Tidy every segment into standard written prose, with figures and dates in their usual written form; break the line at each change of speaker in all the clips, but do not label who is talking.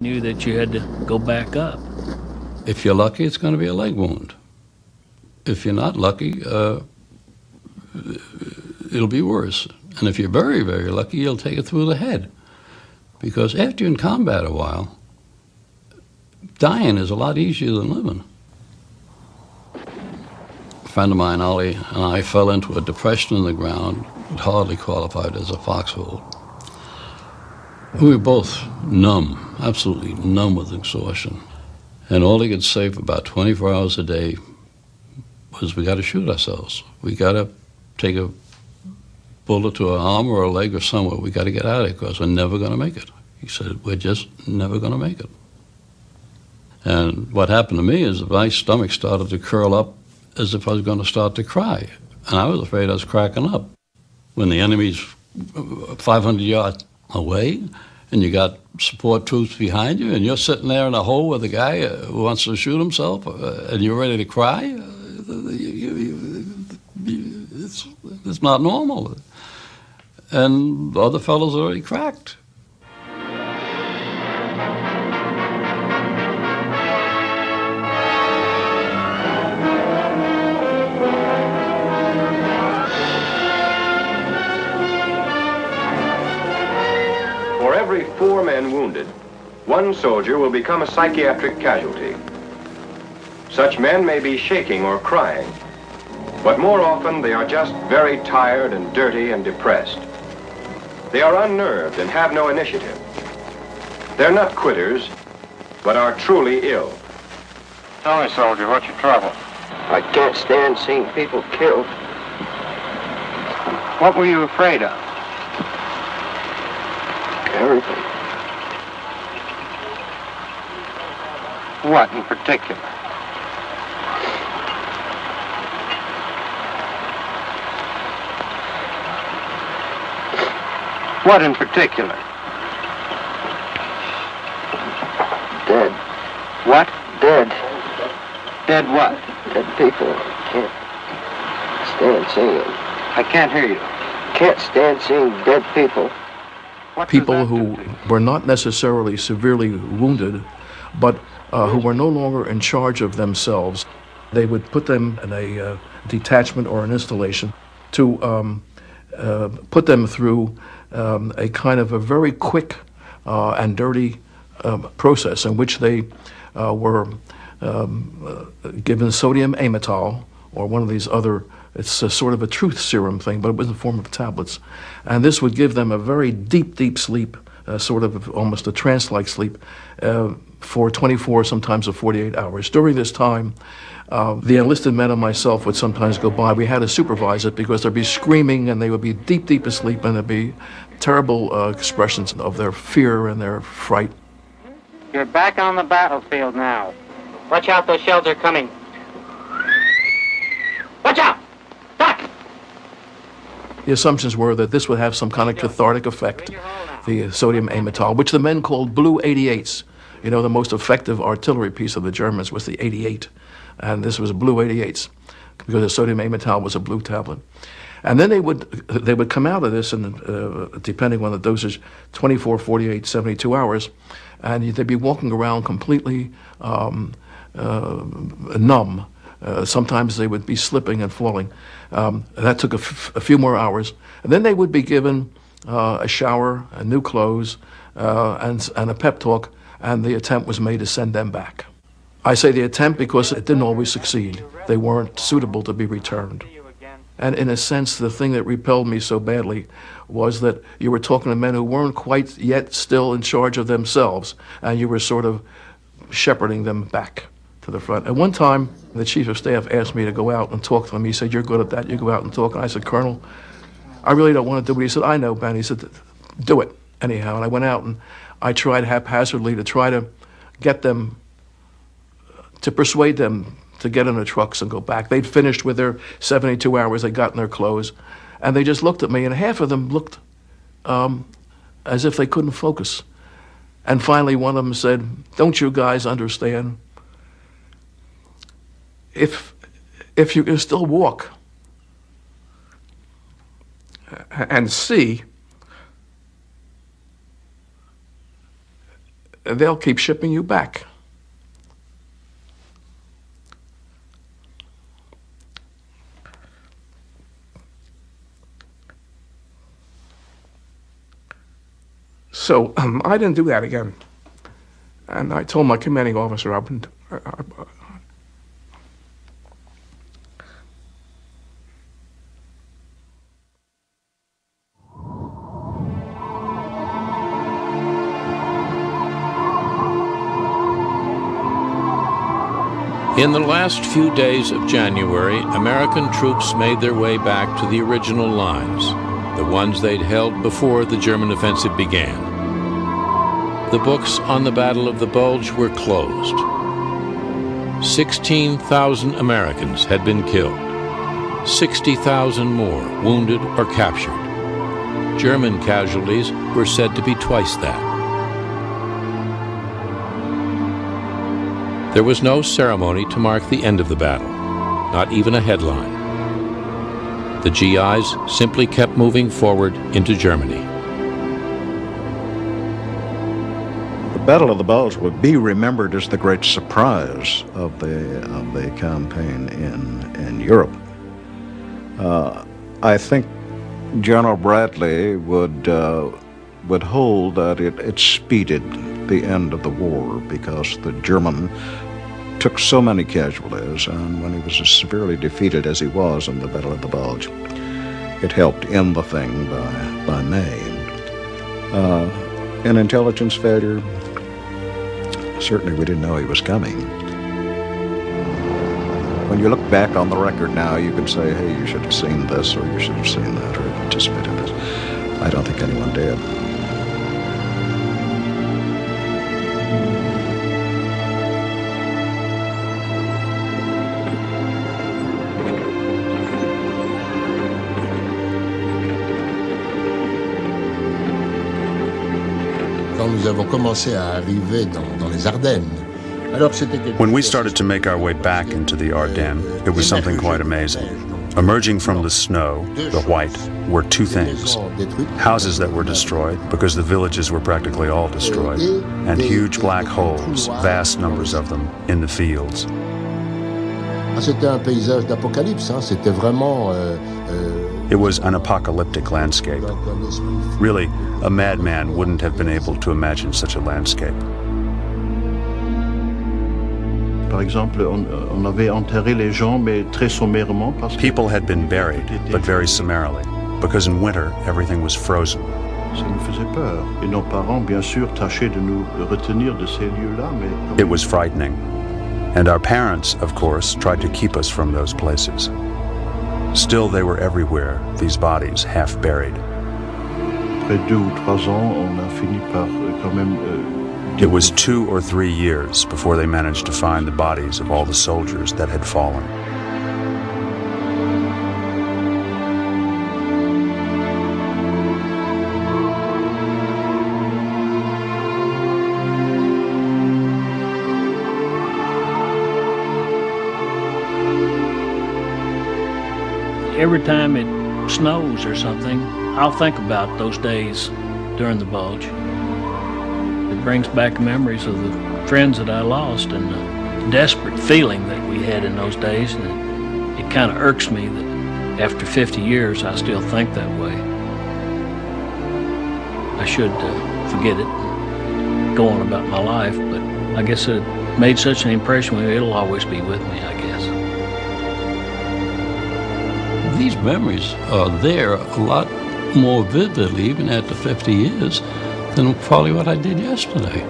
Knew that you had to go back up.
If you're lucky, it's going to be a leg wound. If you're not lucky, it'll be worse. And if you're very, very lucky, you'll take it through the head. Because after you're in combat a while, dying is a lot easier than living. A friend of mine, Ollie, and I fell into a depression in the ground. It hardly qualified as a foxhole. We were both numb, absolutely numb with exhaustion. And all he could say for about 24 hours a day was, we got to shoot ourselves. We got to take a bullet to our arm or a leg or somewhere. We got to get out of here because we're never going to make it. He said, we're just never going to make it. And what happened to me is my stomach started to curl up as if I was going to start to cry. And I was afraid I was cracking up. When the enemy's 500 yards away and you got support troops behind you and you're sitting there in a hole with a guy who wants to shoot himself and you're ready to cry, it's not normal. And the other fellows already cracked.
For every 4 men wounded, 1 soldier will become a psychiatric casualty. Such men may be shaking or crying, but more often they are just very tired and dirty and depressed. They are unnerved and have no initiative. They're not quitters, but are truly ill.
Tell me, soldier, what's your trouble?
I can't stand seeing people killed.
What were you afraid of?
Everything.
What in particular? What in particular?
Dead.
What?
Dead.
Dead what?
Dead people. Can't stand seeing them.
I can't hear you.
Can't stand seeing dead people.
What does
People
that
who
do to you?
were not necessarily severely wounded, but who were no longer in charge of themselves. They would put them in a detachment or an installation to put them through a kind of a very quick and dirty process in which they were given sodium amytal or one of these other, it's a sort of a truth serum thing, but it was in the form of tablets. And this would give them a very deep, deep sleep, sort of almost a trance-like sleep, for 24, sometimes 48 hours. During this time, the enlisted men and myself would sometimes go by. We had to supervise it because they'd be screaming and they would be deep, deep asleep, and there'd be terrible expressions of their fear and their fright.
You're back on the battlefield now. Watch out, those shells are coming. Watch out! Duck!
The assumptions were that this would have some kind of cathartic effect, the sodium amytal, which the men called blue 88s. You know, the most effective artillery piece of the Germans was the 88, and this was blue 88s because the sodium amytal was a blue tablet. And then they would come out of this, and depending on the dosage, 24, 48, 72 hours, and they'd be walking around completely numb. Sometimes they would be slipping and falling. That took a few more hours. And then they would be given a shower, new clothes, and a pep talk, and the attempt was made to send them back. I say the attempt because it didn't always succeed. They weren't suitable to be returned. And in a sense, the thing that repelled me so badly was that you were talking to men who weren't quite yet still in charge of themselves, and you were sort of shepherding them back to the front. At one time, the chief of staff asked me to go out and talk to him. He said, "You're good at that, you go out and talk." And I said, "Colonel, I really don't want to do it." He said, "I know, Ben." He said, "Do it anyhow." And I went out and I tried haphazardly to try to get them, to persuade them to get in their trucks and go back. They'd finished with their 72 hours, they got in their clothes, and they just looked at me, and half of them looked as if they couldn't focus. And finally one of them said, "Don't you guys understand? If you can still walk and see, they'll keep shipping you back. So I didn't do that again. And I told my commanding officer I wouldn't.
In the last few days of January, American troops made their way back to the original lines, the ones they'd held before the German offensive began. The books on the Battle of the Bulge were closed. 16,000 Americans had been killed, 60,000 more wounded or captured. German casualties were said to be twice that. There was no ceremony to mark the end of the battle, not even a headline. The GIs simply kept moving forward into Germany.
The Battle of the Bulge will be remembered as the great surprise of the campaign in Europe. I think General Bradley would hold that it speeded the end of the war because the German took so many casualties, and when he was as severely defeated as he was in the Battle of the Bulge, it helped end the thing by May. An intelligence failure, certainly we didn't know he was coming. When you look back on the record now, you can say, hey, you should have seen this, or you should have seen that, or anticipated this. I don't think anyone did.
When we started to make our way back into the Ardennes, it was something quite amazing. Emerging from the snow, the white, were two things. Houses that were destroyed, because the villages were practically all destroyed, and huge black holes, vast numbers of them, in the fields. It was an apocalyptic landscape. Really, a madman wouldn't have been able to imagine such a landscape. People had been buried, but very summarily, because in winter everything was frozen. It was frightening. And our parents, of course, tried to keep us from those places. Still, they were everywhere, these bodies half buried. It was 2 or 3 years before they managed to find the bodies of all the soldiers that had fallen.
Every time it snows or something, I'll think about those days during the Bulge. It brings back memories of the friends that I lost and the desperate feeling that we had in those days. And it kind of irks me that after 50 years, I still think that way. I should forget it and go on about my life, but I guess it made such an impression with me, it'll always be with me, I guess.
These memories are there a lot more vividly, even after 50 years, than probably what I did yesterday.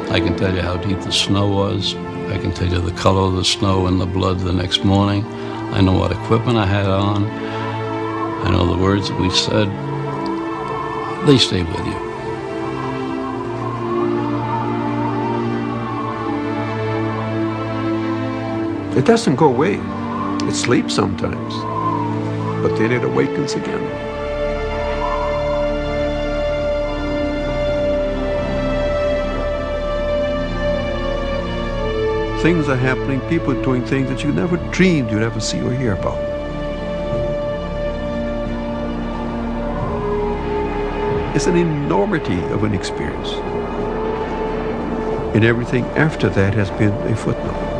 I can tell you how deep the snow was. I can tell you the color of the snow and the blood the next morning. I know what equipment I had on. I know the words that we said. They stay with you.
It doesn't go away. It sleeps sometimes, but then it awakens again. Things are happening, people are doing things that you never dreamed you'd ever see or hear about. is an enormity of an experience. And everything after that has been a footnote.